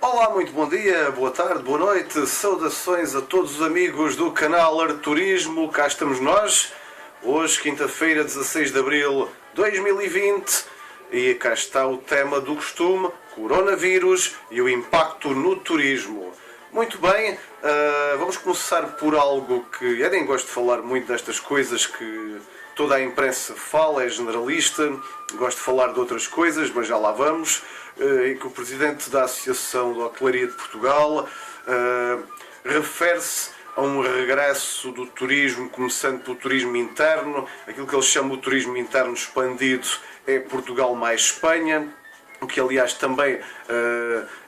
Olá, muito bom dia, boa tarde, boa noite, saudações a todos os amigos do canal Arte Turismo, cá estamos nós, hoje quinta-feira 16 de Abril de 2020 e cá está o tema do costume, coronavírus e o impacto no turismo. Muito bem, vamos começar por algo que eu nem gosto de falar muito destas coisas que toda a imprensa fala, é generalista, gosto de falar de outras coisas, mas já lá vamos. E que o Presidente da Associação de Hotelaria de Portugal refere-se a um regresso do turismo, começando pelo turismo interno, aquilo que ele chama o turismo interno expandido é Portugal mais Espanha, o que aliás também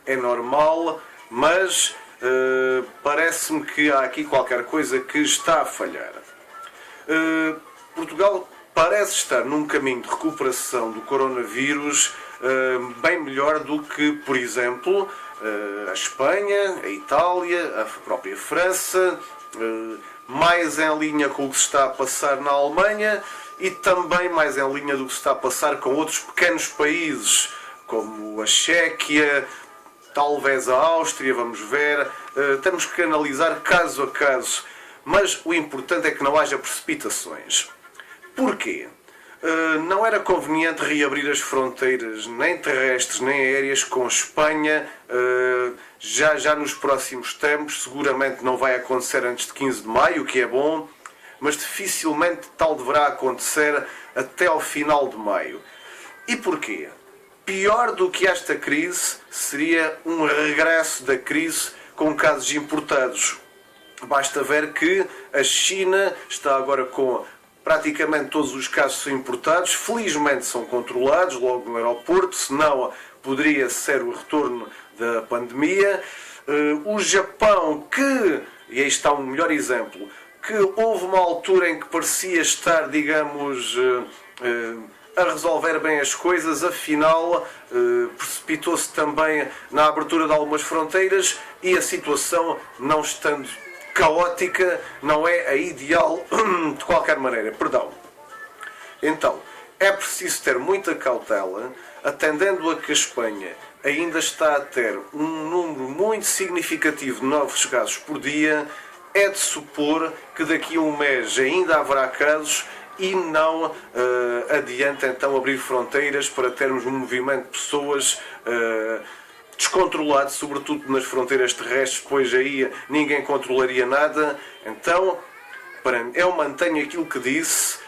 é normal, mas parece-me que há aqui qualquer coisa que está a falhar. Portugal parece estar num caminho de recuperação do coronavírus bem melhor do que, por exemplo, a Espanha, a Itália, a própria França, mais em linha com o que se está a passar na Alemanha e também mais em linha do que se está a passar com outros pequenos países, como a Chequia, talvez a Áustria, vamos ver. Temos que analisar caso a caso, mas o importante é que não haja precipitações. Porquê? Não era conveniente reabrir as fronteiras nem terrestres nem aéreas com a Espanha já nos próximos tempos. Seguramente não vai acontecer antes de 15 de maio, o que é bom, mas dificilmente tal deverá acontecer até ao final de maio. E porquê? Pior do que esta crise seria um regresso da crise com casos importados. Basta ver que a China está agora com praticamente todos os casos são importados, felizmente são controlados logo no aeroporto, senão poderia ser o retorno da pandemia. O Japão, e aí está um melhor exemplo, que houve uma altura em que parecia estar, digamos, a resolver bem as coisas, afinal precipitou-se também na abertura de algumas fronteiras e a situação, não estando caótica, não é a ideal de qualquer maneira. Perdão. Então, é preciso ter muita cautela, atendendo a que a Espanha ainda está a ter um número muito significativo de novos casos por dia. É de supor que daqui a um mês ainda haverá casos e não adianta então abrir fronteiras para termos um movimento de pessoas descontrolado, sobretudo nas fronteiras terrestres, pois aí ninguém controlaria nada. Então, eu mantenho aquilo que disse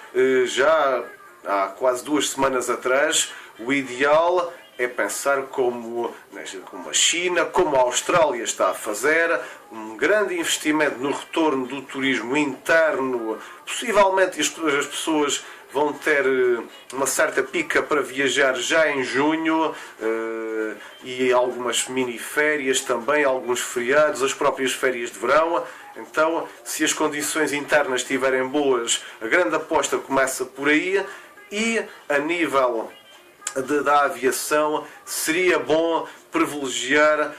já há quase 2 semanas atrás. O ideal é pensar como a China, como a Austrália está a fazer, um grande investimento no retorno do turismo interno. Possivelmente as pessoas vão ter uma certa pica para viajar já em junho e algumas mini-férias também, alguns feriados, as próprias férias de verão. Então, se as condições internas estiverem boas, a grande aposta começa por aí. E a nível da aviação, seria bom privilegiar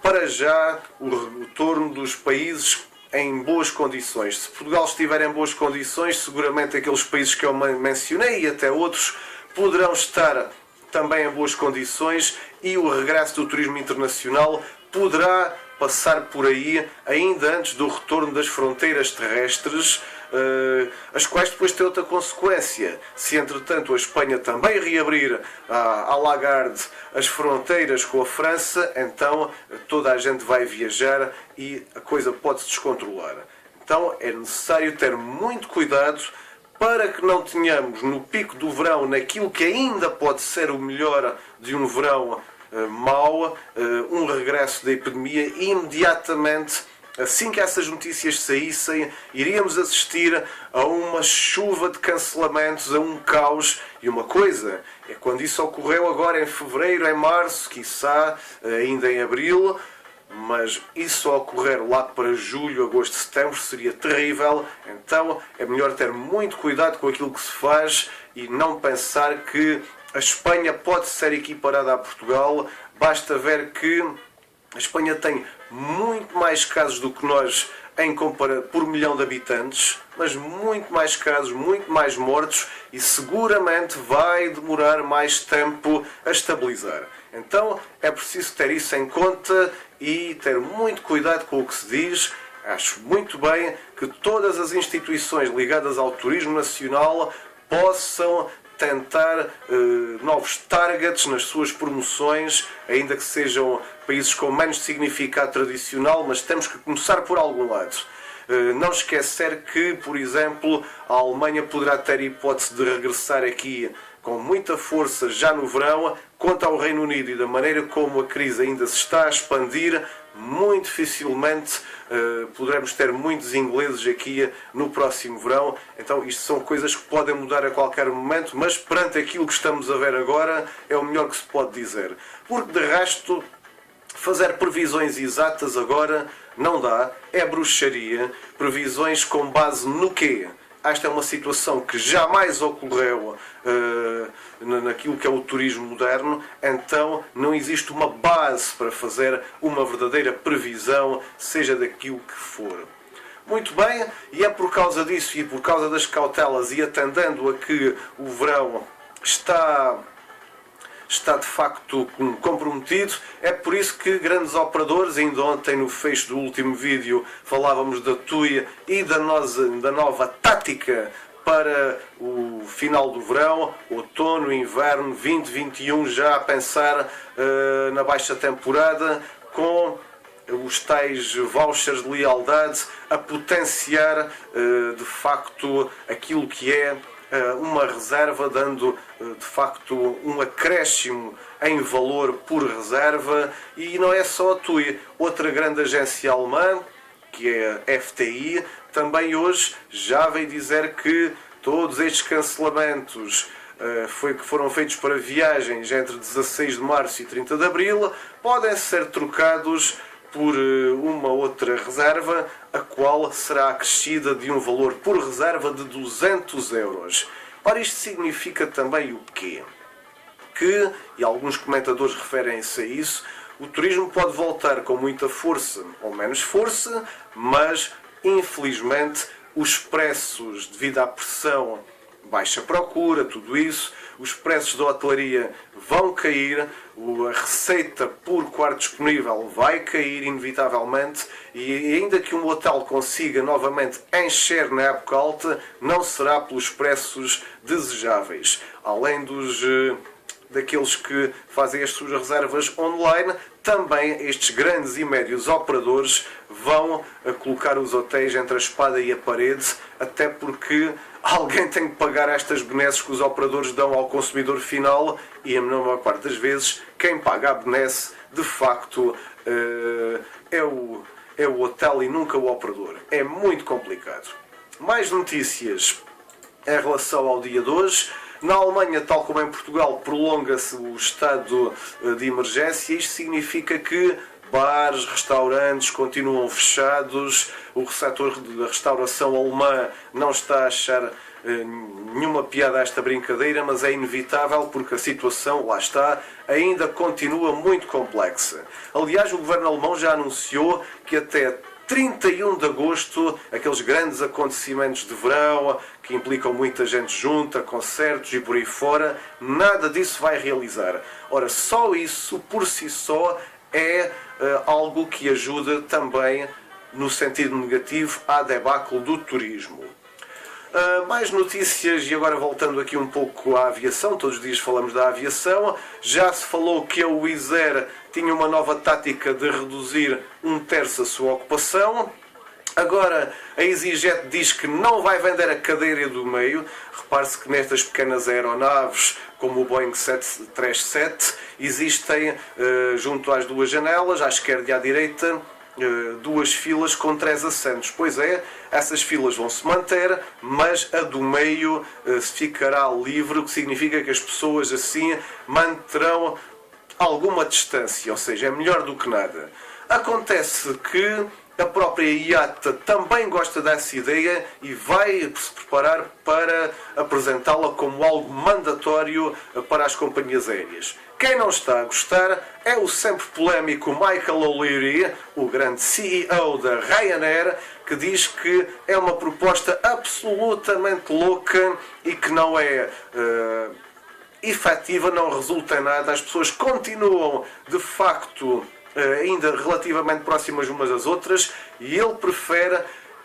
para já o retorno dos países em boas condições. Se Portugal estiver em boas condições, seguramente aqueles países que eu mencionei e até outros poderão estar também em boas condições e o regresso do turismo internacional poderá passar por aí ainda antes do retorno das fronteiras terrestres, as quais depois têm outra consequência. Se entretanto a Espanha também reabrir à Lagarde as fronteiras com a França, então toda a gente vai viajar e a coisa pode-se descontrolar. Então é necessário ter muito cuidado para que não tenhamos no pico do verão, naquilo que ainda pode ser o melhor de um verão mau, um regresso da epidemia e imediatamente, assim que essas notícias saíssem, iríamos assistir a uma chuva de cancelamentos, a um caos. E uma coisa é quando isso ocorreu agora em fevereiro, em março, quiçá ainda em abril, mas isso ocorrer lá para julho, agosto, setembro seria terrível. Então é melhor ter muito cuidado com aquilo que se faz e não pensar que a Espanha pode ser equiparada a Portugal. Basta ver que a Espanha tem muito mais casos do que nós por milhão de habitantes, mas muito mais casos, muito mais mortos e seguramente vai demorar mais tempo a estabilizar. Então é preciso ter isso em conta e ter muito cuidado com o que se diz. Acho muito bem que todas as instituições ligadas ao turismo nacional possam tentar novos targets nas suas promoções, ainda que sejam países com menos significado tradicional, mas temos que começar por algum lado. Não esquecer que, por exemplo, a Alemanha poderá ter hipótese de regressar aqui com muita força já no verão. Quanto ao Reino Unido e da maneira como a crise ainda se está a expandir, muito dificilmente poderemos ter muitos ingleses aqui no próximo verão. Então isto são coisas que podem mudar a qualquer momento, mas perante aquilo que estamos a ver agora é o melhor que se pode dizer. Porque de resto, fazer previsões exatas agora não dá, é bruxaria. Previsões com base no quê? Esta é uma situação que jamais ocorreu naquilo que é o turismo moderno, então não existe uma base para fazer uma verdadeira previsão, seja daquilo que for. Muito bem, e é por causa disso e por causa das cautelas e atendendo a que o verão está de facto comprometido, é por isso que grandes operadores, ainda ontem no fecho do último vídeo falávamos da TUI e da nova tática para o final do verão, outono, inverno 2021, já a pensar na baixa temporada, com os tais vouchers de lealdade a potenciar de facto aquilo que é uma reserva, dando de facto um acréscimo em valor por reserva. E não é só a TUI, outra grande agência alemã, que é a FTI, também hoje já veio dizer que todos estes cancelamentos que foram feitos para viagens entre 16 de março e 30 de abril podem ser trocados por uma outra reserva, a qual será acrescida de um valor por reserva de 200 euros. Ora, isto significa também o quê? Que, e alguns comentadores referem-se a isso, o turismo pode voltar com muita força ou menos força, mas, infelizmente, os preços, devido à pressão, baixa procura, tudo isso, os preços da hotelaria vão cair, a receita por quarto disponível vai cair inevitavelmente, e ainda que um hotel consiga novamente encher na época alta, não será pelos preços desejáveis. Além daqueles que fazem as suas reservas online, também estes grandes e médios operadores vão colocar os hotéis entre a espada e a parede, até porque alguém tem que pagar estas benesses que os operadores dão ao consumidor final, e a maior parte das vezes quem paga a benesse de facto é o hotel e nunca o operador. É muito complicado. Mais notícias em relação ao dia de hoje. Na Alemanha, tal como em Portugal, prolonga-se o estado de emergência. Isto significa que bares, restaurantes continuam fechados. O setor da restauração alemã não está a achar nenhuma piada a esta brincadeira, mas é inevitável porque a situação, lá está, ainda continua muito complexa. Aliás, o governo alemão já anunciou que até 31 de agosto, aqueles grandes acontecimentos de verão que implicam muita gente junta, concertos e por aí fora, nada disso vai realizar. Ora, só isso por si só é algo que ajuda também no sentido negativo à debacle do turismo. Mais notícias, e agora voltando aqui um pouco à aviação, todos os dias falamos da aviação. Já se falou que a Wizz Air tinha uma nova tática de reduzir 1/3 a sua ocupação. Agora a EasyJet diz que não vai vender a cadeira do meio. Repare-se que nestas pequenas aeronaves, como o Boeing 737, existem junto às duas janelas, à esquerda e à direita, duas filas com 3 assentos. Pois é, essas filas vão se manter, mas a do meio ficará livre, o que significa que as pessoas assim manterão alguma distância, ou seja, é melhor do que nada. Acontece que A própria IATA também gosta dessa ideia e vai se preparar para apresentá-la como algo mandatório para as companhias aéreas. Quem não está a gostar é o sempre polémico Michael O'Leary, o grande CEO da Ryanair, que diz que é uma proposta absolutamente louca e que não é efetiva, não resulta em nada. As pessoas continuam, de facto, ainda relativamente próximas umas das outras, e ele prefere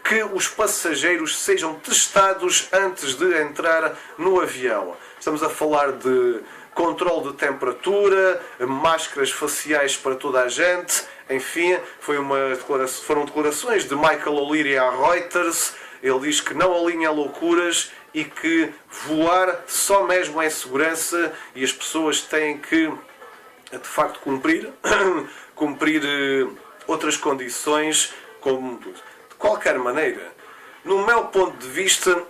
que os passageiros sejam testados antes de entrar no avião. Estamos a falar de controle de temperatura, máscaras faciais para toda a gente, enfim, foram declarações de Michael O'Leary à Reuters. Ele diz que não alinha loucuras e que voar só mesmo é segurança e as pessoas têm que, de facto, cumprir outras condições, como de qualquer maneira. No meu ponto de vista,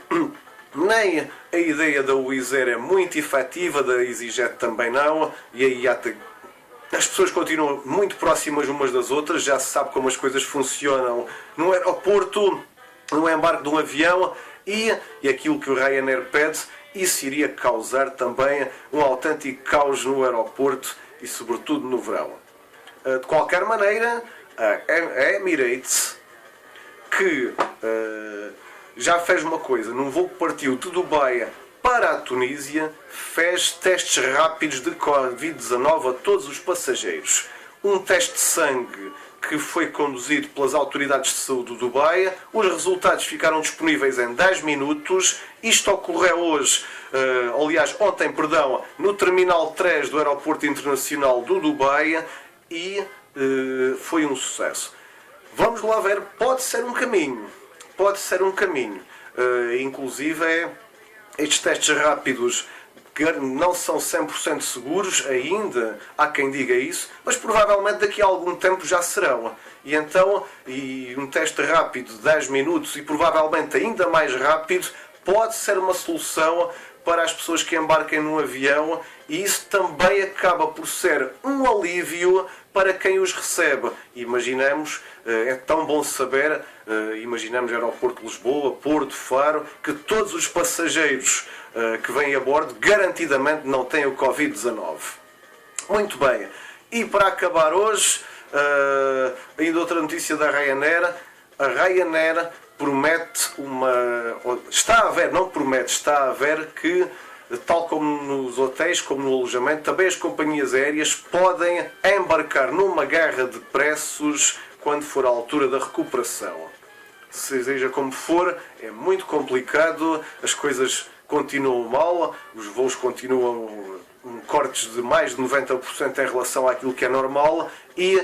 nem a ideia da Wizz Air é muito efetiva, da EasyJet também não, e a IATA, as pessoas continuam muito próximas umas das outras, já se sabe como as coisas funcionam no aeroporto, no embarque de um avião, e aquilo que o Ryanair pede, isso iria causar também um autêntico caos no aeroporto e sobretudo no verão. De qualquer maneira, a Emirates, que já fez uma coisa, num voo que partiu de Dubai para a Tunísia, fez testes rápidos de Covid-19 a todos os passageiros. Um teste de sangue que foi conduzido pelas autoridades de saúde do Dubai. Os resultados ficaram disponíveis em 10 minutos. Isto ocorreu ontem, no Terminal 3 do Aeroporto Internacional do Dubai e foi um sucesso. Vamos lá ver, pode ser um caminho. Inclusive, estes testes rápidos não são 100% seguros ainda, há quem diga isso, mas provavelmente daqui a algum tempo já serão. E então, um teste rápido de 10 minutos e provavelmente ainda mais rápido pode ser uma solução para as pessoas que embarquem num avião, e isso também acaba por ser um alívio para quem os recebe. Imaginemos, é tão bom saber, imaginemos Aeroporto de Lisboa, Porto, Faro, que todos os passageiros que vêm a bordo garantidamente não têm o Covid-19. Muito bem, e para acabar hoje, ainda outra notícia da Ryanair. A Ryanair promete está a ver que, tal como nos hotéis, como no alojamento, também as companhias aéreas podem embarcar numa guerra de preços quando for a altura da recuperação. Seja como for, é muito complicado, as coisas continuam mal, os voos continuam cortes de mais de 90% em relação àquilo que é normal e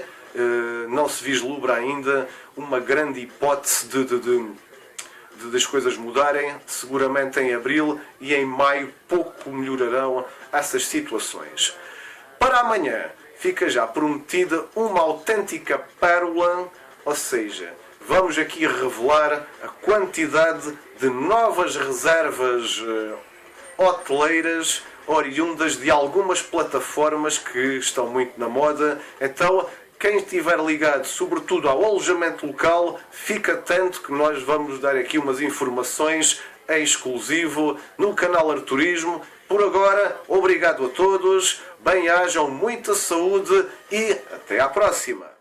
não se vislumbra ainda uma grande hipótese das coisas mudarem. Seguramente em abril e em maio pouco melhorarão essas situações. Para amanhã fica já prometida uma autêntica pérola, ou seja, vamos aqui revelar a quantidade de novas reservas hoteleiras oriundas de algumas plataformas que estão muito na moda. Então, quem estiver ligado, sobretudo ao alojamento local, fica atento que nós vamos dar aqui umas informações em exclusivo no canal Arturismo. Por agora, obrigado a todos, bem-ajam, muita saúde e até à próxima!